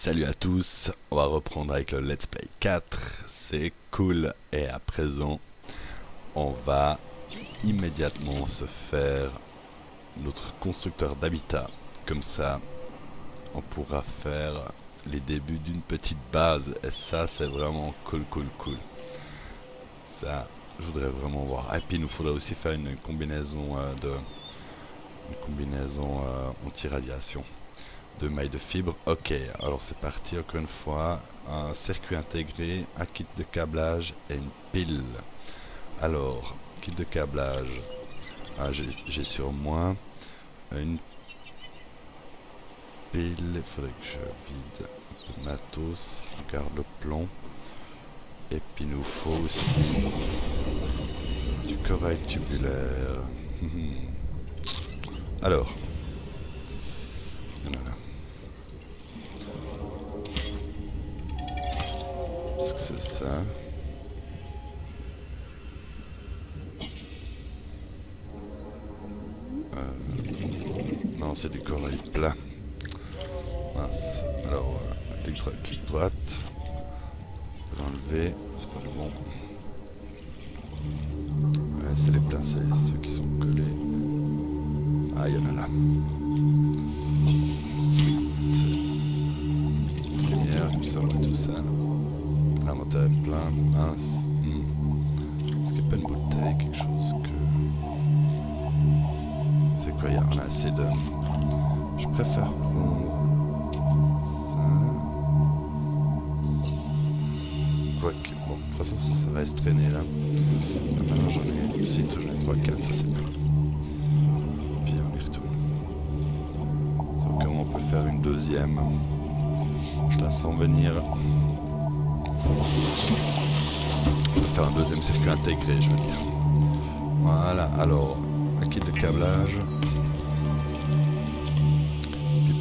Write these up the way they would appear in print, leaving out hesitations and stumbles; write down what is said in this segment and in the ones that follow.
Salut à tous, on va reprendre avec le Let's Play 4, c'est cool. Et à présent, on va immédiatement se faire notre constructeur d'habitat. Comme ça, on pourra faire les débuts d'une petite base. Et ça, c'est vraiment cool. Ça, je voudrais vraiment voir. Et puis, il nous faudrait aussi faire une combinaison anti-radiation. 2 mailles de fibres. Ok, alors c'est parti encore une fois. Un circuit intégré, un kit de câblage et une pile. Alors, kit de câblage. J'ai sur moi une pile. Il faudrait que je vide un peu de matos. On garde le plomb. Et puis il nous faut aussi du corail tubulaire. Alors, voilà. Qu'est-ce que c'est ça? Non, c'est du corail plat. Mince. Alors, clic droite. On peut l'enlever. C'est pas le bon. Ouais, c'est les plats, c'est ceux qui sont collés. Ah, il y en a là. Sweet. Lumière, comme ça, on voit tout ça. L'inventaire est plein. Mince. Est-ce qu'il n'y a pas une bouteille, quelque chose que... C'est quoi, on a assez de... Je préfère prendre ça. Quoique, bon, de toute façon ça reste traîné là. Maintenant j'en ai ici, j'en ai 3-4, ça c'est bien. Puis on y retourne. Sauf que on peut faire une deuxième. Je la sens venir. On peut faire un deuxième circuit intégré, je veux dire. Voilà, alors, un kit de câblage.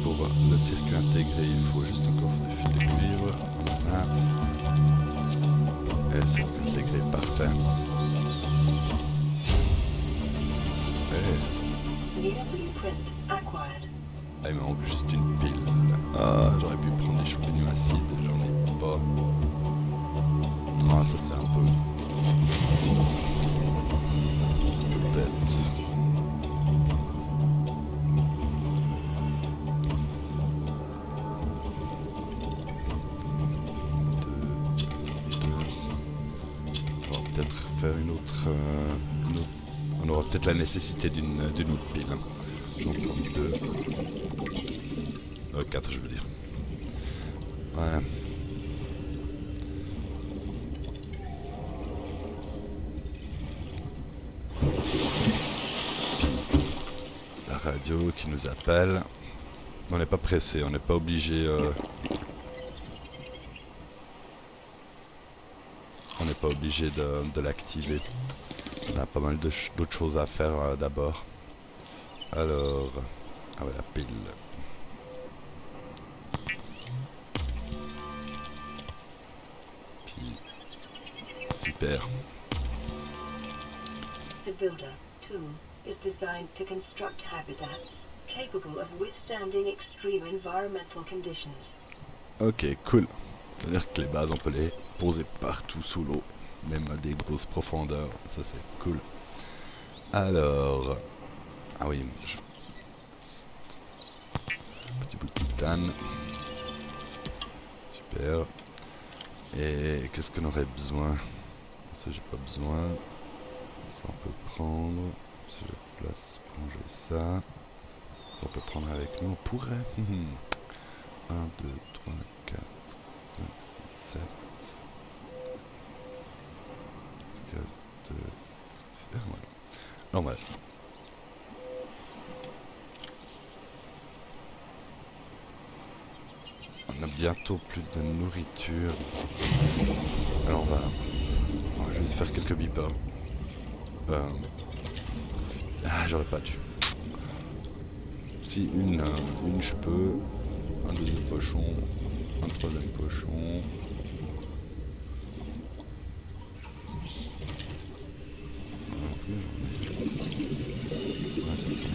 Pour le circuit intégré, il faut juste encore des fils de cuivre. Voilà. Et le circuit intégré, parfait. Ah, il me manque juste une pile. Ah, j'aurais pu prendre des champignons acides, j'en ai pas. Ah, ça c'est un peu bête. Faire une autre, on aura peut-être la nécessité d'une autre pile. J'en prends 2. 4 je veux dire. Voilà. La radio qui nous appelle. On n'est pas pressé, on n'est pas obligé... On n'est pas obligé de l'activer. On a pas mal d'autres choses à faire d'abord. Alors... Ah ouais, la pile. Puis... Super. The Builder tool is designed to construct habitats capable of withstanding extreme environmental conditions. Ok, cool. C'est-à-dire que les bases, on peut les poser partout sous l'eau, même à des grosses profondeurs. Ça, c'est cool. Alors... Ah oui, petit bout de titane. Super. Et qu'est-ce qu'on aurait besoin? Ça, j'ai pas besoin. Ça, on peut prendre. Si je place pour ranger ça. Ça, on peut prendre avec nous. On pourrait. 1, 2, 3, 4, 5, 6, 7. Est-ce qu'il reste... Ouais. Non, ouais. On a bientôt plus de nourriture. Alors on va juste faire quelques beepers. Ah, j'aurais pas dû. Si une je peux. Un deuxième pochon. Un troisième pochon. Ah, c'est ça.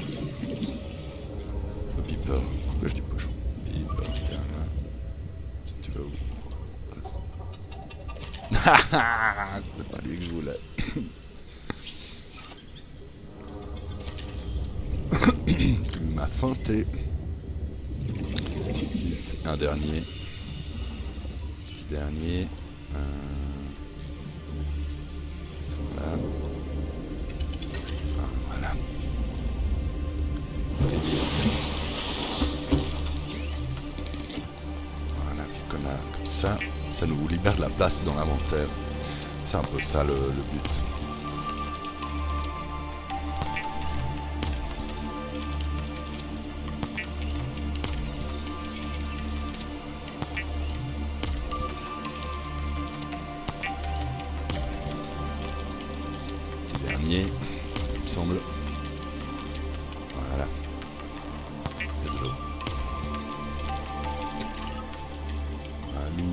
Le beeper. Pourquoi je dis pochon? Beeper, bien là. C'était pas lui que je voulais. Il m'a feinté. 6, un dernier. Petit dernier. Ils sont là. Ah, voilà. Très bien. Voilà, vu qu'on a comme ça nous libère de la place dans l'inventaire. C'est un peu ça le but. Petit dernier, il me semble. Voilà. Il y a de l'eau. Allô.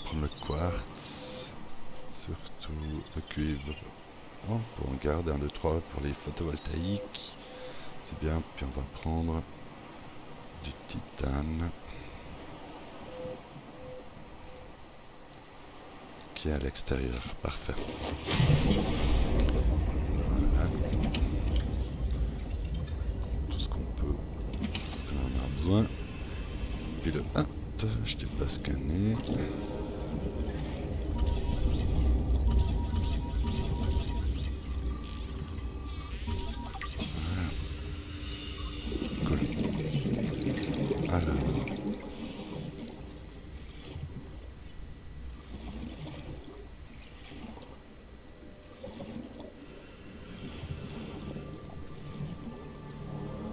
Prendre le quartz, surtout le cuivre. Oh, pour en garder 1, 2, 3 pour les photovoltaïques. C'est bien, puis on va prendre du titane qui est à l'extérieur. Parfait. Voilà. Tout ce qu'on peut, tout ce qu'on en a besoin. Puis le 1, je t'ai pas scanné. Alors,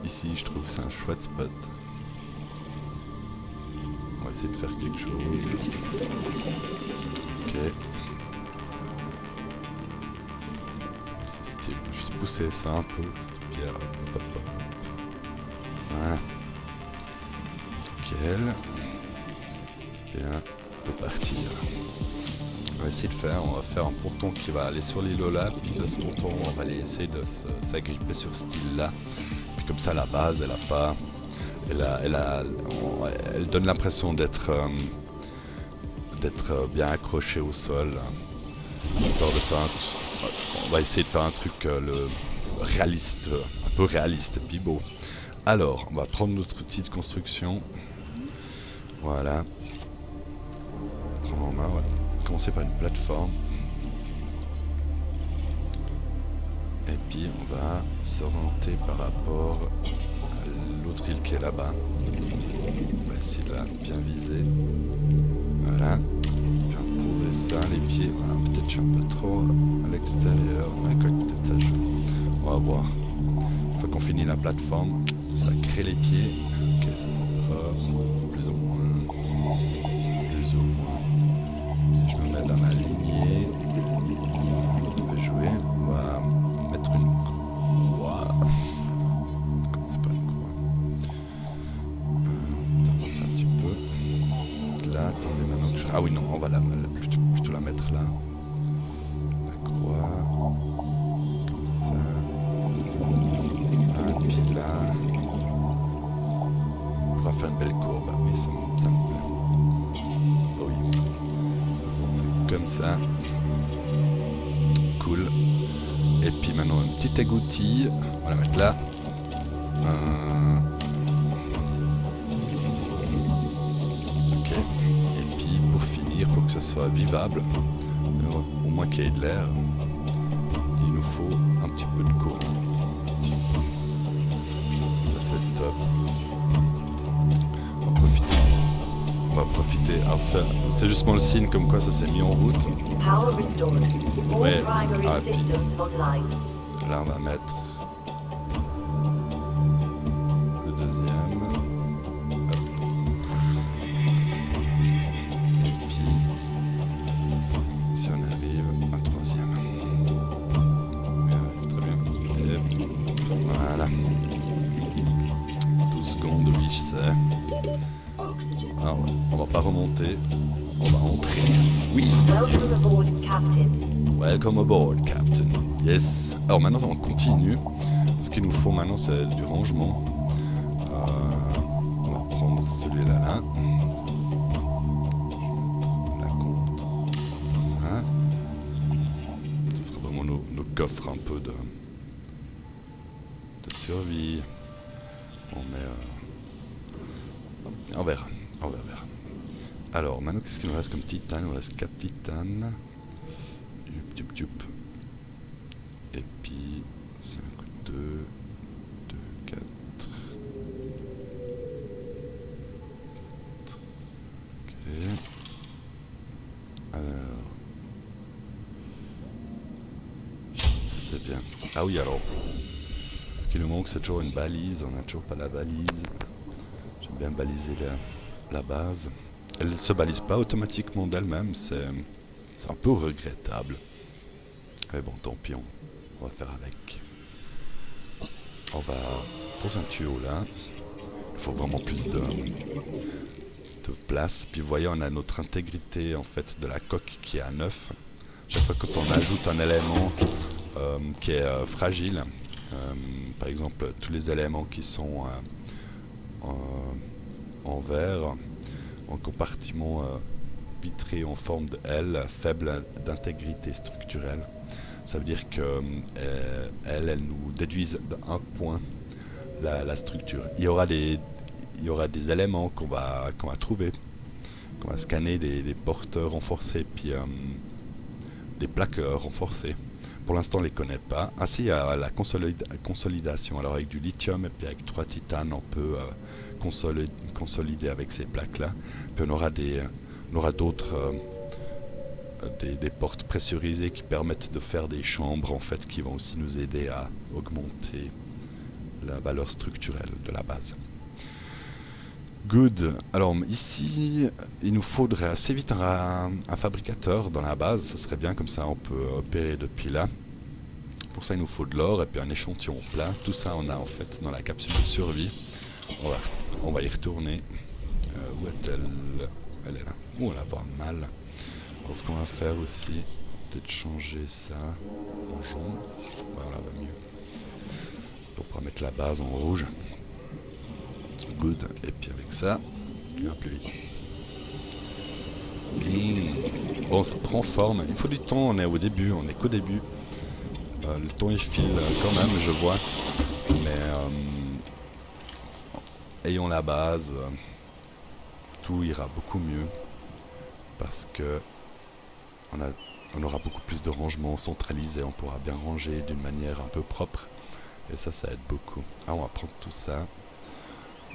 ici je trouve c'est un chouette spot. On va essayer de faire quelque chose. Ok. C'est style, juste pousser ça un peu, cette pierre. Hop, hop, hop, hop. Voilà. Nickel. Bien, on peut partir. On va essayer de faire, on va faire un ponton qui va aller sur l'îlot là, puis de ce ponton on va aller essayer de s'agripper sur ce île là. Puis comme ça la base elle a pas, elle donne l'impression d'être bien accrochée au sol. Histoire de faire on va essayer de faire un truc réaliste, un peu réaliste et puis beau. Alors on va prendre notre outil de construction. Voilà. Prendre en main, ouais. Commencer par une plateforme. Et puis on va s'orienter par rapport à l'autre île qui est là-bas. On va essayer de la bien viser. Voilà. Puis on va poser ça, les pieds. Ah, peut-être je suis un peu trop à l'extérieur. Ah, peut-être ça. On va voir. Une fois qu'on finit la plateforme, ça crée les pieds. Ok, ça prend plus ou moins. Plus ou moins. Si je me mets dans la lignée, on peut jouer. On va mettre une croix. C'est pas une croix. On va avancer un petit peu. Là, attendez maintenant que je... Ah oui, non, on va plutôt la mettre là. La croix. Comme ça. Ah, puis là. On pourra faire une belle courbe. Ah oui, ça me plaît. Oh oui. C'est comme ça. Cool. Et puis maintenant un petit égoutille. On va la mettre là. Ok. Et puis pour finir, pour que ça soit vivable, au moins qu'il y ait de l'air, il nous faut un petit peu de courant. Ça c'est top. On va profiter. Alors c'est justement le signe comme quoi ça s'est mis en route. Ouais. Là on va mettre le deuxième. Hop. Et puis si on arrive un troisième. Ouais, très bien. Et voilà. 12 secondes. Alors, on va pas remonter, on va entrer. Oui. Welcome aboard, Captain. Welcome aboard, Captain. Yes. Alors maintenant, on continue. Ce qu'il nous faut maintenant, c'est du rangement. On va prendre celui-là là. La contre. Ça. Ça fera vraiment nos coffres un peu de survie. On met... on verra. On verra. Alors, maintenant, qu'est-ce qu'il nous reste comme titane? Il nous reste 4 titanes. Yup. Et puis, 5, 2, 4. Ok. Alors. C'est bien. Ah oui, alors. Ce qui nous manque, c'est toujours une balise. On n'a toujours pas la balise. J'aime bien baliser la base. Elle ne se balise pas automatiquement d'elle-même. C'est un peu regrettable. Mais bon, tant pis, on va faire avec. On va poser un tuyau là. Il faut vraiment plus de place. Puis vous voyez, on a notre intégrité en fait de la coque qui est à 9. Chaque fois quand on ajoute un élément qui est fragile, par exemple tous les éléments qui sont en verre, en compartiment vitré en forme de L, faible d'intégrité structurelle. Ça veut dire que elles nous déduisent d'un point la structure. Il y aura des éléments qu'on va trouver, qu'on va scanner, des porteurs renforcés, puis des plaqueurs renforcés. Pour l'instant, on ne les connaît pas. Ah si, il y a la consolidation. Alors avec du lithium et puis avec 3 titanes, on peut consolider avec ces plaques-là. Puis on aura d'autres des portes pressurisées qui permettent de faire des chambres en fait, qui vont aussi nous aider à augmenter la valeur structurelle de la base. Good. Alors ici, il nous faudrait assez vite un fabricateur dans la base. Ce serait bien, comme ça on peut opérer depuis là. Pour ça, il nous faut de l'or et puis un échantillon plat. Tout ça, on a en fait dans la capsule de survie. On va y retourner. Où est-elle? Elle est là. On la voit mal. Alors, ce qu'on va faire aussi, peut-être changer ça en jaune. Voilà, va mieux. On pourra mettre la base en rouge. Good. Et puis avec ça, il va plus vite. Bing. Bon, ça prend forme. Il faut du temps. On est au début. On est qu'au début. Le temps il file quand même, je vois. Mais ayons la base. Tout ira beaucoup mieux. Parce que on aura beaucoup plus de rangement centralisé. On pourra bien ranger d'une manière un peu propre. Et ça aide beaucoup. Ah, on va prendre tout ça.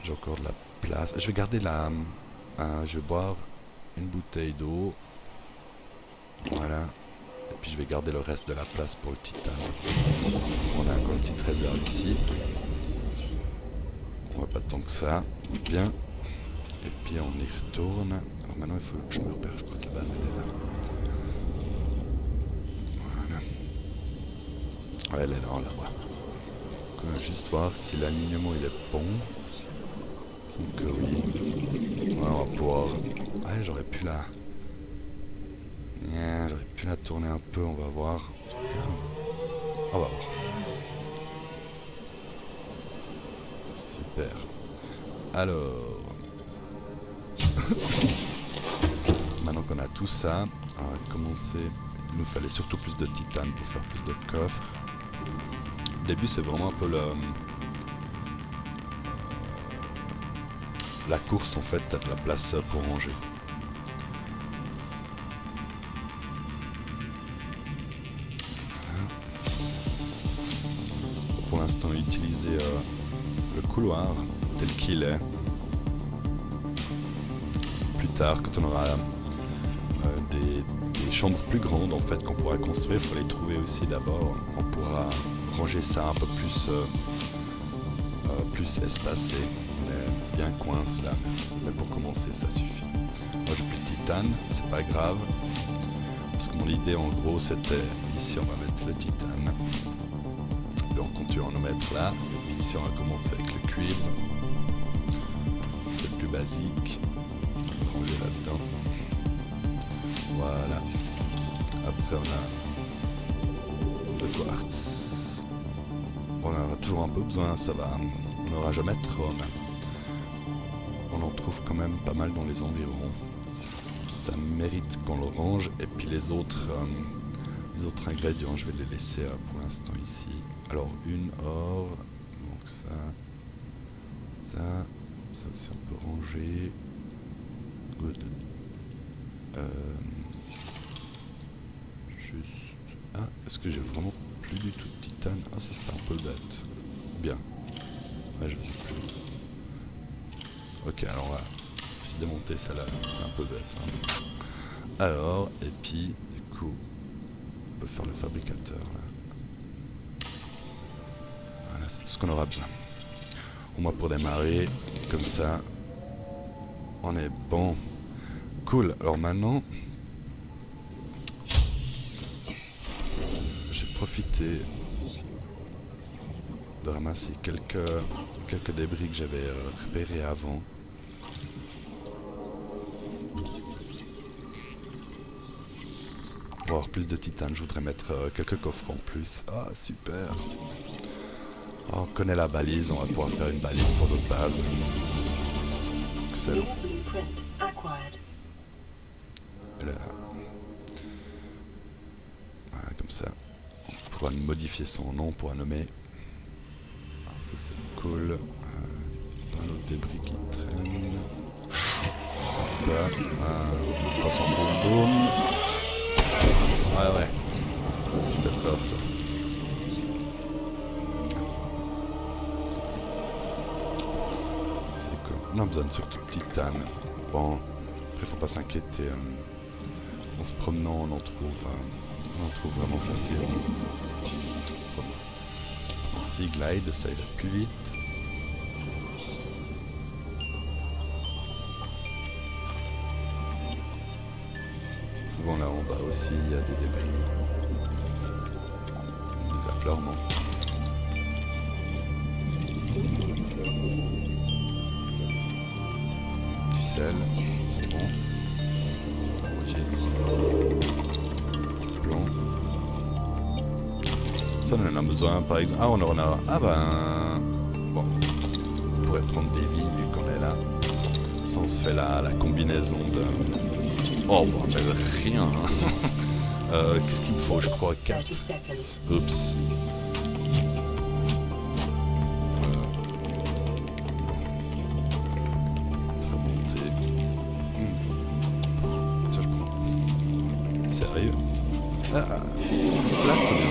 J'ai encore de la place. Je vais garder je vais boire une bouteille d'eau. Voilà. Et puis je vais garder le reste de la place pour le titane. On a encore une petite réserve ici. On va pas tant que ça. Bien. Et puis on y retourne. Alors maintenant il faut que je me repère. Je crois que la base elle est là. Voilà. Ouais, elle est là, on la voit. On va juste voir si l'alignement il est bon. Donc oui. Ouais, on va pouvoir... Ouais, j'aurais pu la tourner un peu, on va voir. On va voir. Super. Alors... Maintenant qu'on a tout ça, on va commencer... Il nous fallait surtout plus de titane pour faire plus de coffres. Au début, c'est vraiment un peu la course en fait, t'as de la place pour ranger. Pour l'instant, utiliser le couloir tel qu'il est. Plus tard, quand on aura des chambres plus grandes en fait qu'on pourra construire, il faut les trouver aussi d'abord. On pourra ranger ça un peu plus espacé. On est bien coincé là, mais pour commencer ça suffit. Moi j'ai plus de titane, c'est pas grave, parce que mon idée en gros c'était ici on va mettre le titane, puis on continue à en mettre là, et puis ici on va commencer avec le cuivre, c'est le plus basique. ranger là-dedans. Voilà. Après on a le quartz. On en a toujours un peu besoin, ça va. On n'aura jamais trop, mais on en trouve quand même pas mal dans les environs. Ça mérite qu'on le range. Et puis les autres ingrédients, je vais les laisser pour l'instant ici. Alors une or, donc ça aussi on peut ranger. Good. Juste. Ah, est-ce que j'ai vraiment plus du tout de titane? Ah, ça c'est un peu bête. Bien. Ouais, je ne sais plus. Ok, alors voilà. Je vais démonter celle-là, c'est un peu bête. Hein. Alors, et puis, du coup, on peut faire le fabricateur là. Voilà, c'est tout ce qu'on aura besoin. Au moins pour démarrer, comme ça, on est bon. Cool, alors maintenant, j'ai profité de ramasser quelques débris que j'avais repérés avant. Pour avoir plus de titane, je voudrais mettre quelques coffres en plus. Ah, super! Oh, on connaît la balise, on va pouvoir faire une balise pour notre base. Excellent. Là. Voilà, comme ça. On pourra modifier son nom, on pourra nommer. Ah, ça c'est cool. Pas l'autre débris qui traîne. Hop, on prend son boum boum. Ouais. Tu fais peur, toi. C'est cool. On a besoin de surtout de titane. Bon, après faut pas s'inquiéter. En se promenant, on en trouve vraiment facilement. Si glide, ça ira plus vite. Souvent là en bas aussi, il y a des débris. Des affleurements. Du sel, c'est bon. Du plomb. Ça on en a besoin par exemple. Ah on en a. Ah ben. Bon. On pourrait prendre des vies vu qu'on est là. Ça on se fait la combinaison de. Oh bon, mais rien. Qu'est-ce qu'il me faut? Je crois 4. Oups. Ça je prends. Sérieux? Ah, là c'est bien.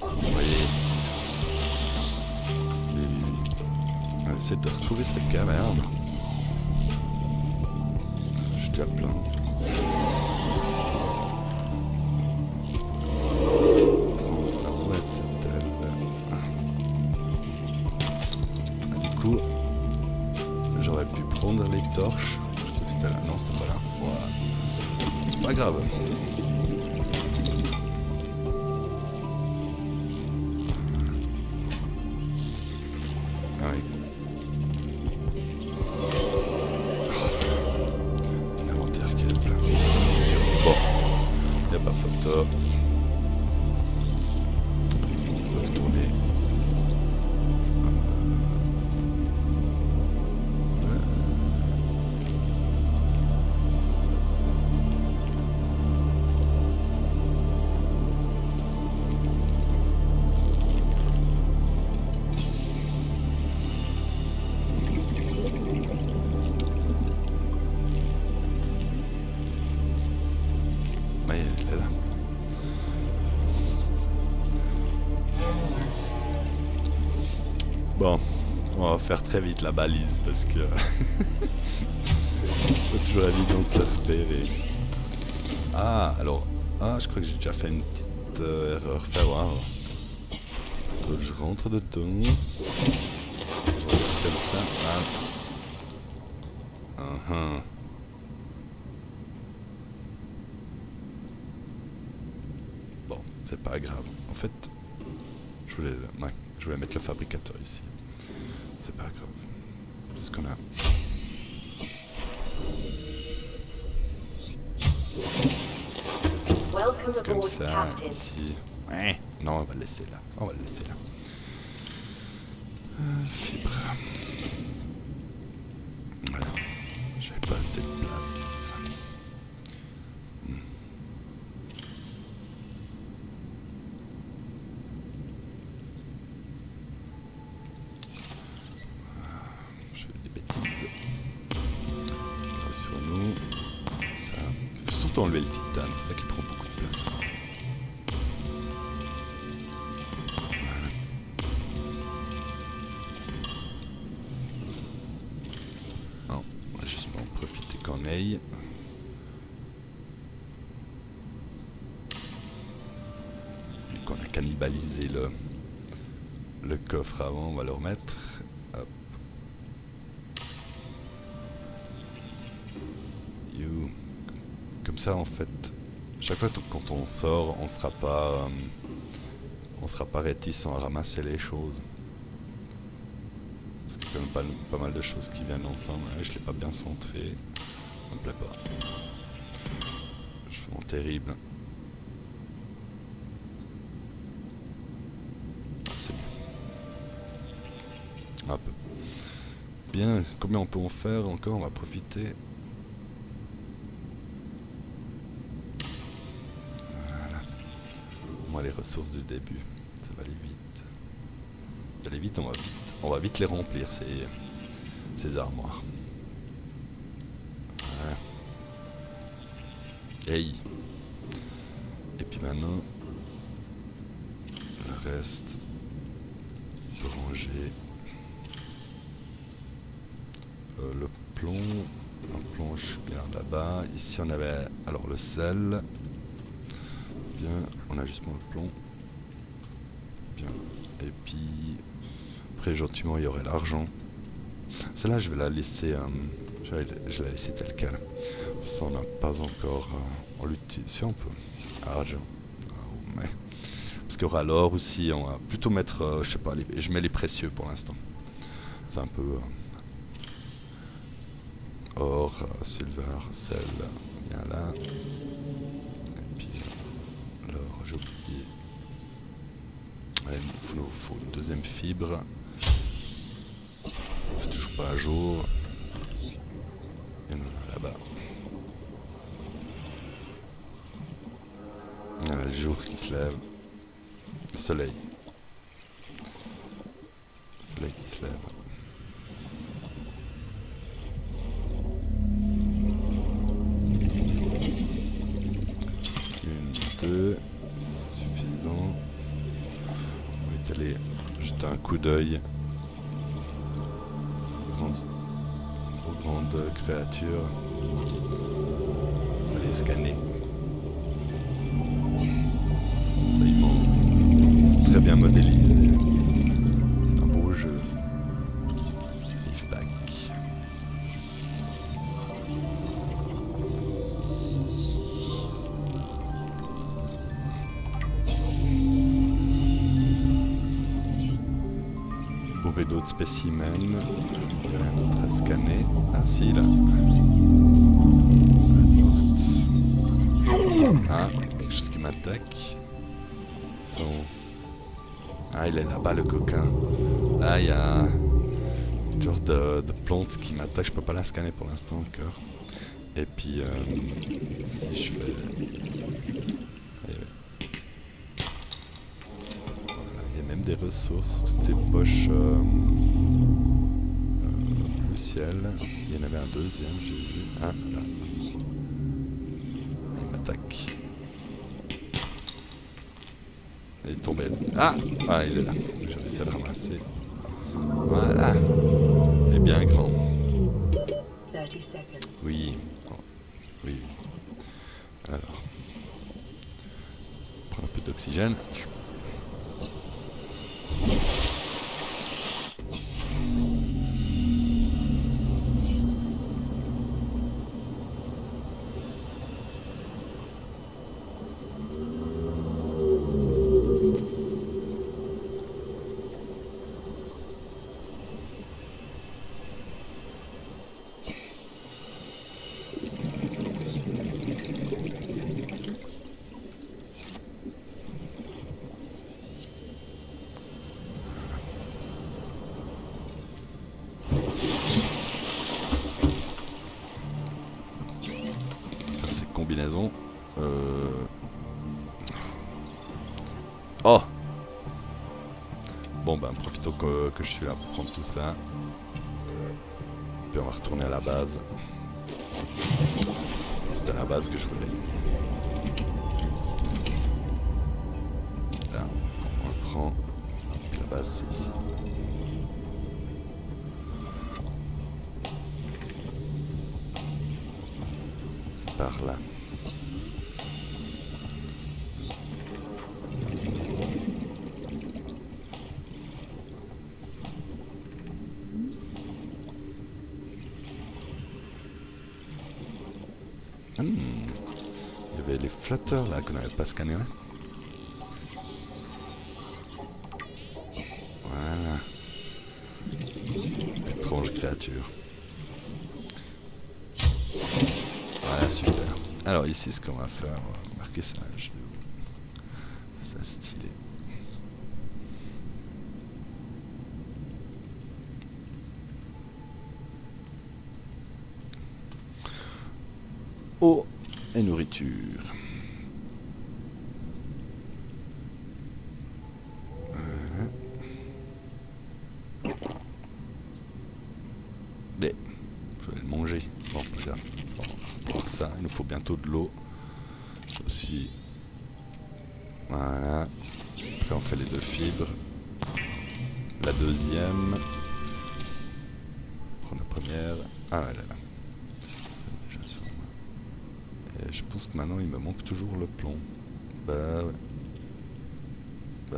Vous voyez. On va essayer de retrouver cette caverne. Je suis déjà plein. Prendre la boîte d'elle. Du coup, j'aurais pu prendre les torches. Je crois que c'était là. Non, c'était pas là. Voilà. Pas grave. Ah oui. L'inventaire qui est plein. Bon. Il n'y a pas photo. On peut retourner. Bon, on va faire très vite la balise parce que c'est toujours évident de se repérer. Ah, alors, je crois que j'ai déjà fait une petite erreur. Fais voir. Je rentre dedans. Je rentre comme ça. Bon, c'est pas grave. En fait, je voulais mettre le fabricateur ici. C'est pas grave. C'est ce qu'on a. Welcome Comme aboard, ça, Captain. ici... Ouais, non, on va le laisser là. On va le laisser là. Fibre. Voilà. J'avais pas assez de place. Je fais des bêtises. Sur nous. Ça. Il faut surtout enlever le titane, c'est ça qui prend beaucoup de place. Non, on va juste en profiter qu'on aille. Vu qu'on a cannibalisé le coffre avant, on va le remettre. Hop. You. Comme ça en fait, chaque fois quand on sort, on sera pas réticent à ramasser les choses. Parce qu'il y a quand même pas mal de choses qui viennent ensemble. Ouais, je l'ai pas bien centré. Ça me plaît pas. Je fais mon terrible. C'est bien. Hop. Bien, combien on peut en faire encore? On va profiter. Voilà. Moi, les ressources du début. Ça va aller vite. Ça va aller vite, on va vite les remplir, ces armoires. Voilà. Hey. Et puis maintenant, le reste, on peut ranger le plomb. Un plomb, je garde là-bas. Ici, on avait alors le sel. Bien, on a justement le plomb. Bien. Et puis, après, gentiment, il y aurait l'argent. Celle-là, je vais la laisser, je vais la laisser telle quelle. Ça, on n'a pas encore. On l'utilise. Si on peut. Argent. Ah, ouais. Parce qu'il y aura l'or aussi. On va plutôt mettre, je sais pas, je mets les précieux pour l'instant. C'est un peu or, silver, sel, bien là. Et puis l'or, j'ai oublié. Ouais, il nous faut une deuxième fibre. On fait toujours pas à jour. Et nous là-bas. Ah, le jour qui se lève. Le soleil. Le soleil qui se lève. Une, deux, c'est suffisant. On va aller jeter un coup d'œil aux grandes créatures. On va les scanner. C'est immense. C'est très bien modélisé. C'est un beau jeu. Feedback. Bourré d'autres spécimens. Il n'y a rien d'autre à scanner. Ah si, là. Ah, quelque chose qui m'attaque. Ah, il est là-bas, le coquin. Là, il y a une genre de plante qui m'attaque. Je peux pas la scanner pour l'instant encore. Et puis, si je fais... Voilà, il y a même des ressources. Toutes ces poches bleu ciel. Il y en avait un deuxième, j'ai vu. Ah, là. Il m'attaque. Il est tombé. Ah, ah, il est là. J'ai réussi à le ramasser. Voilà. Il est bien grand. 30 seconds. Oui. Oh. Oui, oui. Alors. Prends un peu d'oxygène. Bon ben profitons que je suis là pour prendre tout ça. Puis on va retourner à la base. C'était la base que je voulais. Là, on le prend. Puis la base c'est ici. C'est par là. Il y avait les flotteurs là qu'on n'avait pas scannés. Ouais. Voilà. Étrange créature. Voilà, super. Alors ici, ce qu'on va faire, on va marquer ça à genoux. C'est stylé. Eau et nourriture. Voilà. Mais, je vais le manger. Bon, regarde. On va voir ça. Il nous faut bientôt de l'eau. Aussi. Voilà. Après, on fait les 2 fibres. La deuxième. Prends la première. Ah, elle est là. Déjà sur moi. Et je pense que maintenant, il me manque toujours le plomb. Bah ouais. Bah.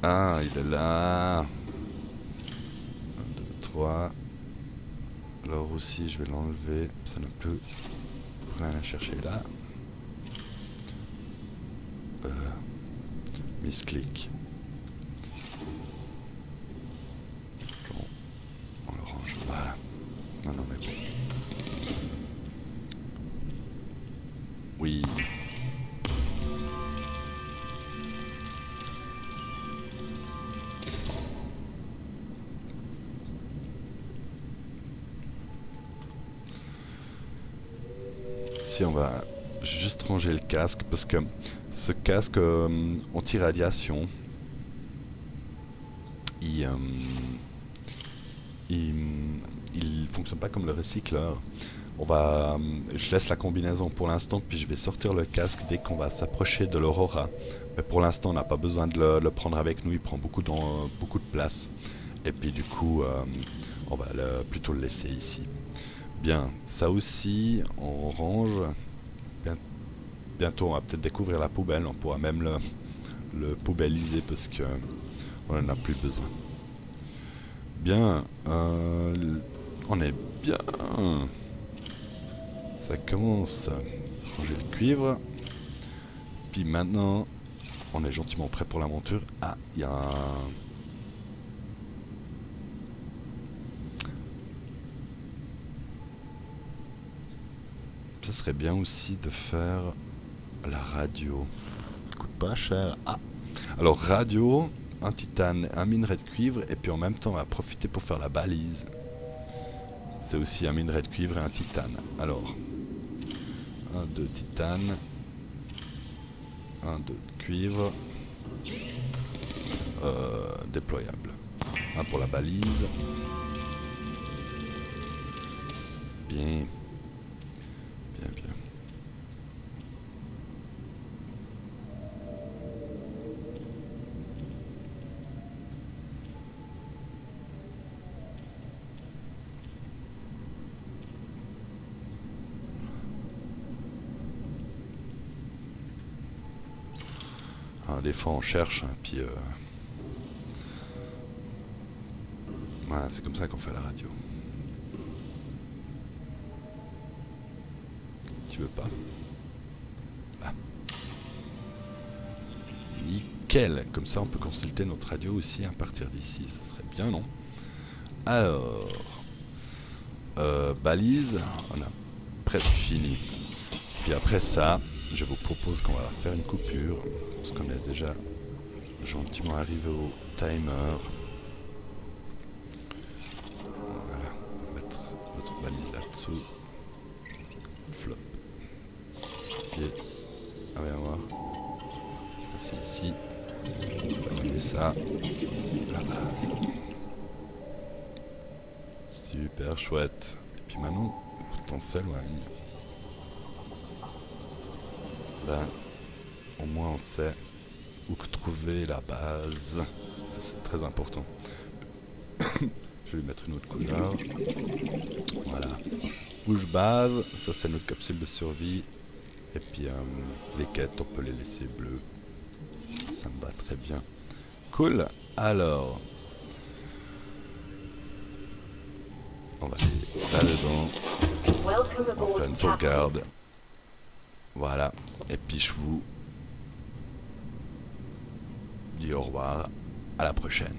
Ah, il est là. 1, 2, 3. Alors aussi, je vais l'enlever. Ça ne peut rien à chercher là. Misclick. Bon, on le range. Voilà. Non, non, mais bon. Oui. Si on va juste ranger le casque, parce que ce casque anti-radiation, il fonctionne pas comme le recycleur. Je laisse la combinaison pour l'instant, puis je vais sortir le casque dès qu'on va s'approcher de l'Aurora. Mais pour l'instant, on n'a pas besoin de le prendre avec nous, il prend beaucoup de place. Et puis du coup, on va plutôt le laisser ici. Bien, ça aussi, on range. Bientôt, on va peut-être découvrir la poubelle. On pourra même le poubelliser parce que on n'en a plus besoin. Bien, on est bien. Ça commence. Ranger le cuivre. Puis maintenant, on est gentiment prêt pour la monture. Ah, il y a un... Ça serait bien aussi de faire la radio. Ça coûte pas cher. Ah, alors radio, un titane, un minerai de cuivre, et puis en même temps on va profiter pour faire la balise. C'est aussi un minerai de cuivre et un titane. Alors, 1, 2 titane, 1, 2 cuivre, déployable. Un pour la balise. Bien. Bien, bien. Des fois on cherche, hein, puis voilà, c'est comme ça qu'on fait la radio. Tu veux pas? Là. Nickel. Comme ça on peut consulter notre radio aussi à partir d'ici, ça serait bien, non? Alors, balise, on a presque fini. Puis après ça, je vous propose qu'on va faire une coupure, parce qu'on est déjà gentiment arrivé au timer. Voilà, on va mettre notre balise là-dessous. Flop. Puis, on va voir. c'est ici. On met ça, la base. Super chouette. Et puis maintenant, le temps s'éloigne. Là, au moins on sait où retrouver la base. Ça c'est très important. Je vais lui mettre une autre couleur. Voilà. Rouge base, ça c'est notre capsule de survie. Et puis les quêtes, on peut les laisser bleues. Ça me va très bien. Cool. Alors, on va aller là-dedans. On va faire une sauvegarde. Voilà. Et puis je vous dis au revoir. À la prochaine.